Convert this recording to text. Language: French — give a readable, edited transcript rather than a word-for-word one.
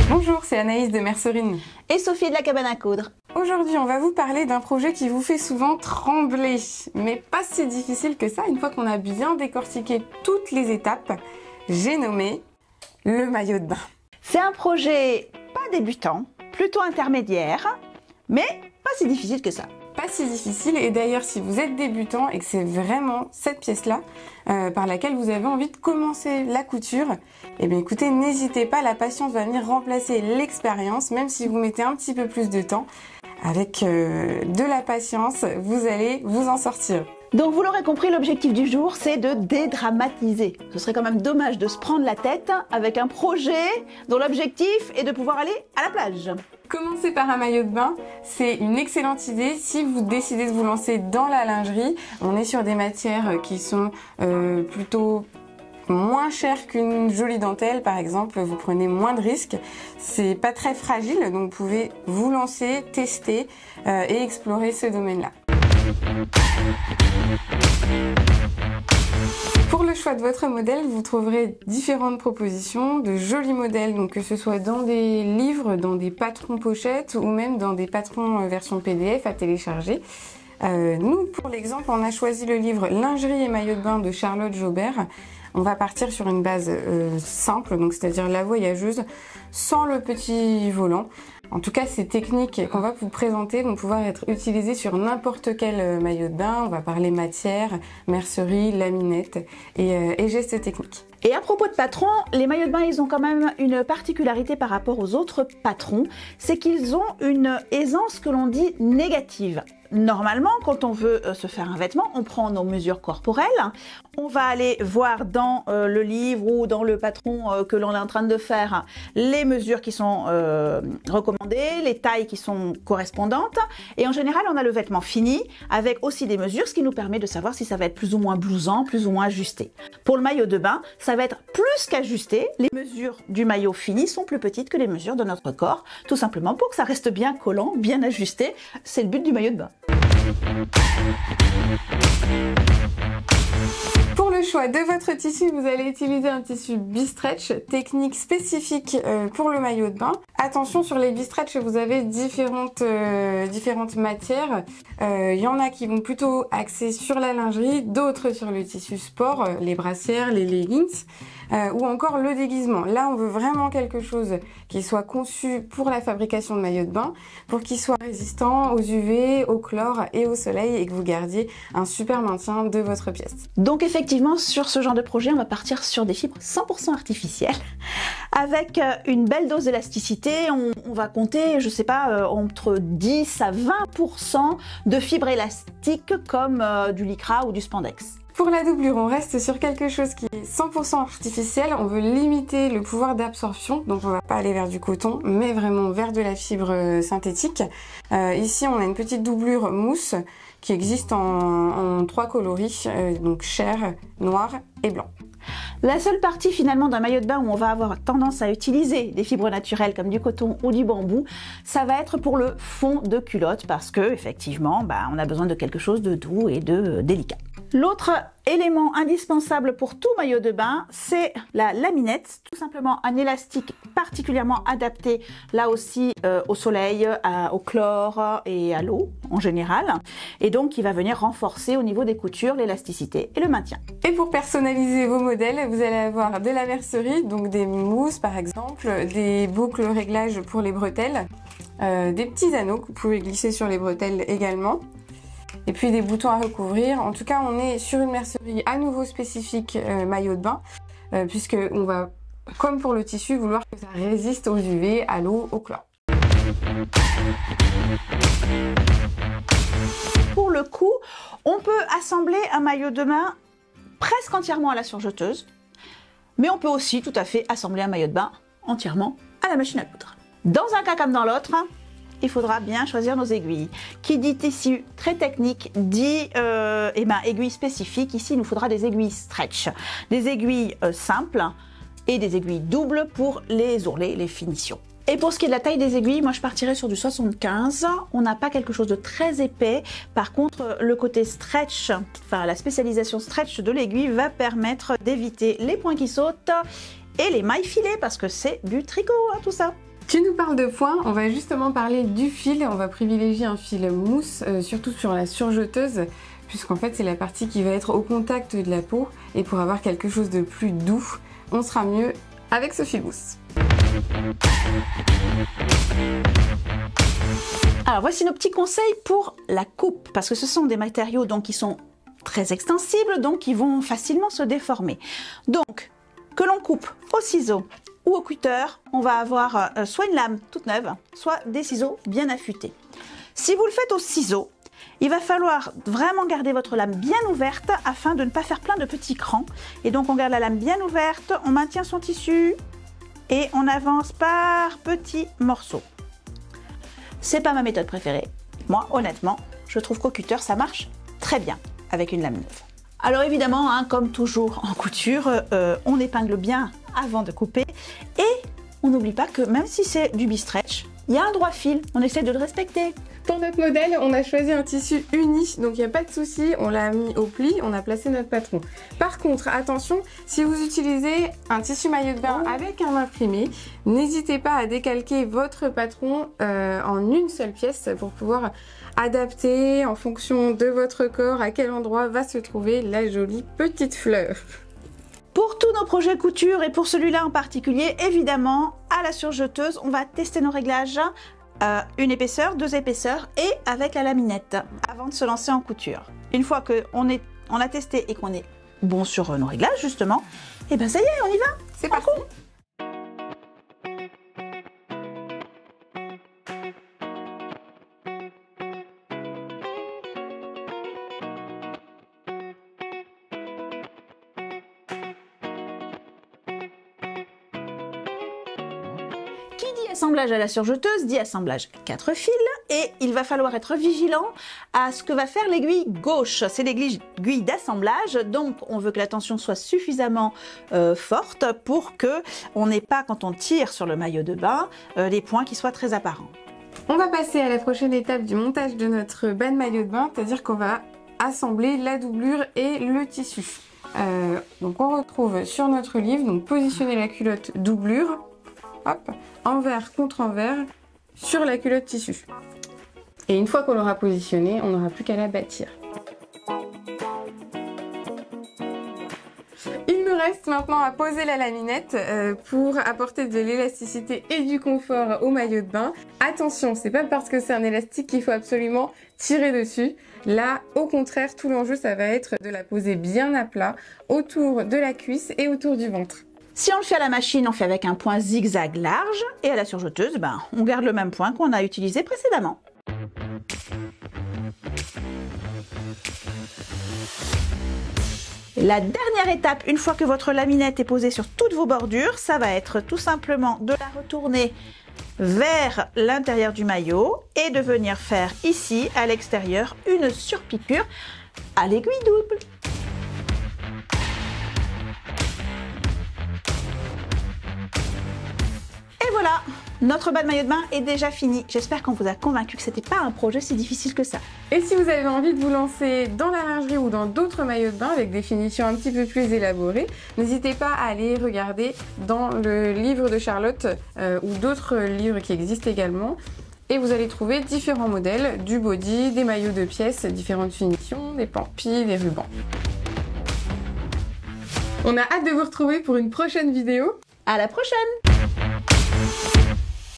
Bonjour, c'est Anaïs de Mercerine. Et Sophie de la cabane à coudre. Aujourd'hui, on va vous parler d'un projet qui vous fait souvent trembler, mais pas si difficile que ça une fois qu'on a bien décortiqué toutes les étapes. J'ai nommé le maillot de bain. C'est un projet pas débutant, plutôt intermédiaire, mais pas si difficile que ça. Pas si difficile, et d'ailleurs si vous êtes débutant et que c'est vraiment cette pièce-là par laquelle vous avez envie de commencer la couture, eh bien écoutez, n'hésitez pas, la patience va venir remplacer l'expérience, même si vous mettez un petit peu plus de temps. Avec de la patience, vous allez vous en sortir. Donc vous l'aurez compris, l'objectif du jour, c'est de dédramatiser. Ce serait quand même dommage de se prendre la tête avec un projet dont l'objectif est de pouvoir aller à la plage. Commencer par un maillot de bain, c'est une excellente idée si vous décidez de vous lancer dans la lingerie. On est sur des matières qui sont plutôt moins chères qu'une jolie dentelle, par exemple. Vous prenez moins de risques. C'est pas très fragile, donc vous pouvez vous lancer, tester et explorer ce domaine-là. Pour le choix de votre modèle, vous trouverez différentes propositions de jolis modèles, donc que ce soit dans des livres, dans des patrons pochettes ou même dans des patrons version PDF à télécharger. Nous, pour l'exemple, on a choisi le livre Lingerie et maillot de bain de Charlotte Jobert. On va partir sur une base simple, donc c'est-à-dire la voyageuse, sans le petit volant. En tout cas, ces techniques qu'on va vous présenter vont pouvoir être utilisées sur n'importe quel maillot de bain. On va parler matière, mercerie, laminette et gestes techniques. Et à propos de patrons, les maillots de bain, ils ont quand même une particularité par rapport aux autres patrons, c'est qu'ils ont une aisance que l'on dit négative. Normalement, quand on veut se faire un vêtement, on prend nos mesures corporelles, on va aller voir dans le livre ou dans le patron que l'on est en train de faire les mesures qui sont recommandées, les tailles qui sont correspondantes, et en général, on a le vêtement fini avec aussi des mesures, ce qui nous permet de savoir si ça va être plus ou moins blousant, plus ou moins ajusté. Pour le maillot de bain, ça va être plus qu'ajusté. Les mesures du maillot fini sont plus petites que les mesures de notre corps, tout simplement pour que ça reste bien collant, bien ajusté. C'est le but du maillot de bain. Pour le choix de votre tissu, vous allez utiliser un tissu B-Stretch, technique spécifique pour le maillot de bain. Attention, sur les B-Stretch, vous avez différentes matières. Il y en a qui vont plutôt axer sur la lingerie, d'autres sur le tissu sport, les brassières, les leggings, ou encore le déguisement. Là, on veut vraiment quelque chose qui soit conçu pour la fabrication de maillots de bain, pour qu'il soit résistant aux UV, au chlore et au soleil, et que vous gardiez un super maintien de votre pièce. Donc effectivement, sur ce genre de projet, on va partir sur des fibres 100% artificielles, avec une belle dose d'élasticité. On va compter, je sais pas, entre 10 à 20% de fibres élastiques comme du lycra ou du spandex. Pour la doublure, on reste sur quelque chose qui est 100% artificiel. On veut limiter le pouvoir d'absorption, donc on va pas aller vers du coton, mais vraiment vers de la fibre synthétique. Ici, on a une petite doublure mousse qui existe en 3 coloris, donc chair, noir et blanc. La seule partie finalement d'un maillot de bain où on va avoir tendance à utiliser des fibres naturelles comme du coton ou du bambou, ça va être pour le fond de culotte parce que effectivement, on a besoin de quelque chose de doux et de délicat. L'autre élément indispensable pour tout maillot de bain, c'est la laminette, tout simplement un élastique particulièrement adapté là aussi au soleil, au chlore et à l'eau en général, et donc qui va venir renforcer au niveau des coutures l'élasticité et le maintien. Et pour personnaliser vos modèles, vous allez avoir de la mercerie, donc des mousses par exemple, des boucles réglages pour les bretelles, des petits anneaux que vous pouvez glisser sur les bretelles également. Et puis des boutons à recouvrir. En tout cas, on est sur une mercerie à nouveau spécifique maillot de bain, puisque on va, comme pour le tissu, vouloir que ça résiste aux UV, à l'eau, au chlore. Pour le coup, on peut assembler un maillot de bain presque entièrement à la surjeteuse, mais on peut aussi tout à fait assembler un maillot de bain entièrement à la machine à coudre. Dans un cas comme dans l'autre, il faudra bien choisir nos aiguilles. Qui dit tissu très technique dit aiguilles spécifiques. Ici, il nous faudra des aiguilles stretch, des aiguilles simples et des aiguilles doubles pour les ourlets, les finitions. Et pour ce qui est de la taille des aiguilles, moi je partirais sur du 75. On n'a pas quelque chose de très épais. Par contre, le côté stretch, enfin la spécialisation stretch de l'aiguille va permettre d'éviter les points qui sautent et les mailles filées parce que c'est du tricot, hein, tout ça. Tu nous parles de points, on va justement parler du fil. On va privilégier un fil mousse, surtout sur la surjeteuse, puisqu'en fait c'est la partie qui va être au contact de la peau. Et pour avoir quelque chose de plus doux, on sera mieux avec ce fil mousse. Alors voici nos petits conseils pour la coupe, parce que ce sont des matériaux donc qui sont très extensibles, donc qui vont facilement se déformer. Donc, que l'on coupe au ciseau ou au cutter, on va avoir soit une lame toute neuve, soit des ciseaux bien affûtés. Si vous le faites au ciseau, il va falloir vraiment garder votre lame bien ouverte afin de ne pas faire plein de petits crans. Et donc on garde la lame bien ouverte, on maintient son tissu et on avance par petits morceaux. C'est pas ma méthode préférée. Moi, honnêtement, je trouve qu'au cutter, ça marche très bien avec une lame neuve. Alors évidemment, hein, comme toujours en couture, on épingle bien avant de couper et on n'oublie pas que même si c'est du bi-stretch, il y a un droit fil, on essaie de le respecter. Pour notre modèle, on a choisi un tissu uni, donc il n'y a pas de souci, on l'a mis au pli, on a placé notre patron. Par contre, attention, si vous utilisez un tissu maillot de bain avec un imprimé, n'hésitez pas à décalquer votre patron en une seule pièce pour pouvoir adapter en fonction de votre corps à quel endroit va se trouver la jolie petite fleur. Pour tous nos projets couture et pour celui-là en particulier, évidemment, à la surjeteuse, on va tester nos réglages. Une épaisseur, 2 épaisseurs et avec la laminette avant de se lancer en couture. Une fois qu'on a testé et qu'on est bon sur nos réglages justement, et ben ça y est, on y va. C'est parti. Qui dit assemblage à la surjeteuse dit assemblage à 4 fils et il va falloir être vigilant à ce que va faire l'aiguille gauche. C'est l'aiguille d'assemblage, donc on veut que la tension soit suffisamment forte pour que on n'ait pas, quand on tire sur le maillot de bain, des points qui soient très apparents. On va passer à la prochaine étape du montage de notre bas de maillot de bain, c'est-à-dire qu'on va assembler la doublure et le tissu. Donc on retrouve sur notre livre, donc positionner la culotte doublure, hop, envers contre envers sur la culotte tissu. Et une fois qu'on l'aura positionnée, on n'aura plus qu'à la bâtir. Il me reste maintenant à poser la laminette pour apporter de l'élasticité et du confort au maillot de bain. Attention, c'est pas parce que c'est un élastique qu'il faut absolument tirer dessus. Là, au contraire, tout l'enjeu, ça va être de la poser bien à plat autour de la cuisse et autour du ventre. Si on le fait à la machine, on fait avec un point zigzag large et à la surjeteuse, ben, on garde le même point qu'on a utilisé précédemment. La dernière étape, une fois que votre laminette est posée sur toutes vos bordures, ça va être tout simplement de la retourner vers l'intérieur du maillot et de venir faire ici, à l'extérieur, une surpiqûre à l'aiguille double. Et voilà, notre bas de maillot de bain est déjà fini. J'espère qu'on vous a convaincu que c'était pas un projet si difficile que ça. Et si vous avez envie de vous lancer dans la lingerie ou dans d'autres maillots de bain avec des finitions un petit peu plus élaborées, n'hésitez pas à aller regarder dans le livre de Charlotte ou d'autres livres qui existent également. Et vous allez trouver différents modèles, du body, des maillots de pièces, différentes finitions, des pampis, des rubans. On a hâte de vous retrouver pour une prochaine vidéo. À la prochaine!